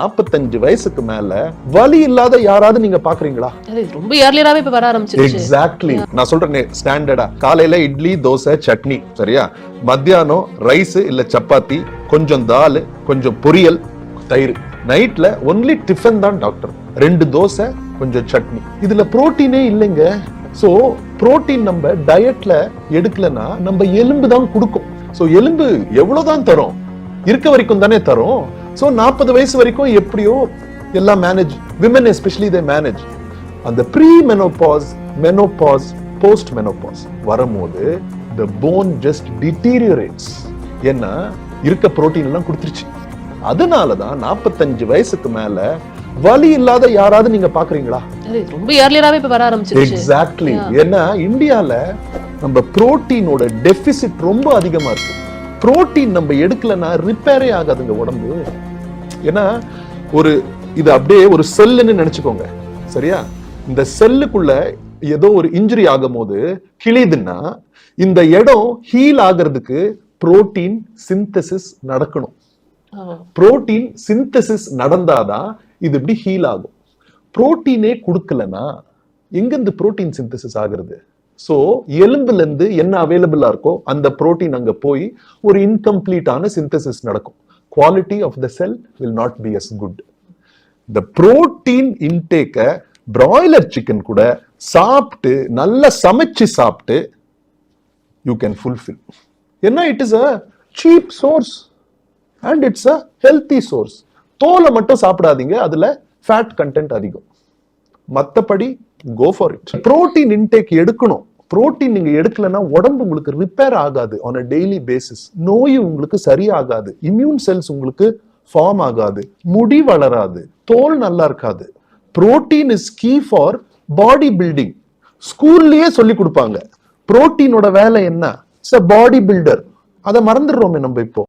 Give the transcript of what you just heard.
45 வயசுக்கு மேல வலி இல்லாத யாராவது நீங்க பாக்குறீங்களா? ரொம்ப ஏர்லியராவே இப்ப வர ஆரம்பிச்சிருச்சு. எக்ஸாக்ட்லி. நான் சொல்றேன் ஸ்டாண்டர்டா காலையில இட்லி தோசை சட்னி, சரியா? மத்தியானம் ரைஸ் இல்ல சப்பாத்தி, கொஞ்சம் தால், கொஞ்சம் பொரியல், தயிர். நைட்ல ஒன்லி டிஃபன் தான் டாக்டர். 2 தோசை கொஞ்சம் சட்னி. இதுல புரோட்டீனே இல்லைங்க. சோ புரோட்டீன் நம்ம டயட்ல எடுக்கலனா நம்ம எலும்பு தான் கொடுக்கும். சோ எலும்பு எவ்வளவுதான் தரும்? இருக்க வரைக்கும் தானே தரும். சோ 40 வயசு வரைக்கும் எப்படியோ எல்லாம் manage, women especially they manage. அந்த pre menopause, menopause, post menopause வரும்போது the bone just deteriorates. ஏன்னா இருக்க புரோட்டீன் எல்லாம் கொடுத்துருச்சு. அதனாலதான் 45 வயசுக்கு மேல வலி இல்லாத யாராவது நீங்க பாக்குறீங்களா? ரொம்ப ஏர்லியராவே இப்ப வர ஆரம்பிச்சிருச்சு. எக்ஸாக்ட்லி. ஏன்னா இந்தியால நம்ம புரோட்டீனோட டெபிசிட் ரொம்ப அதிகமா இருக்கு. புரோட்டீன் நம்ம எடுக்கலன்னா ரிப்பேரே ஆகாதுங்க உடம்பு. ஏன்னா இது அப்படியே ஒரு செல்லுன்னு நினைச்சுக்கோங்க, சரியா? இந்த செல்லுக்குள்ள ஏதோ ஒரு இன்ஜுரி ஆகும் போது கிழிதுன்னா இந்த இடம் ஹீல் ஆகிறதுக்கு புரோட்டீன் சிந்தசிஸ் நடக்கணும். புரோட்டீன் சிந்தசிஸ் நடந்தாதான் இது இப்படி ஹீல் ஆகும். புரோட்டீனே கொடுக்கலன்னா எங்கிருந்து புரோட்டீன் சிந்தசிஸ் ஆகுறது? சோ எலும்புல இருந்து என்ன அவைலபிளா இருக்கோ அந்த புரோட்டீன் அங்க போய் ஒரு இன்கம்ப்ளீட்டான சிந்தசிஸ் நடக்கும். Quality of the cell will not be as good. the protein intake broiler chicken கூட சாப்பிட்டு நல்லா சமைச்சு சாப்பிட்டு you can fulfill. ஏன்னா it is a cheap source and it's a healthy source. தோலை மட்டும் சாப்பிடாதீங்க, அதுல ஃபேட் கண்டென்ட் அதிகம். மத்தபடி go for it. Protein intake எடுக்கணும். புரோட்டீன் நீங்க எடுக்கலன்னா உடம்பு உங்களுக்கு ரிப்பேர் ஆகாது. ஆன் அ டெய்லி பேசிஸ் நோய் உங்களுக்கு சரியாகாது. இம்யூன் செல்ஸ் உங்களுக்கு ஃபார்ம் ஆகாது. முடி வளராது. தோல் நல்லா இருக்காது. Protein is key for body building. ஸ்கூல்லயே சொல்லி கொடுப்பாங்க புரோட்டீனோட வேலை என்ன? It's a body builder. அதை மறந்துடுறோமே நம்ம இப்போ.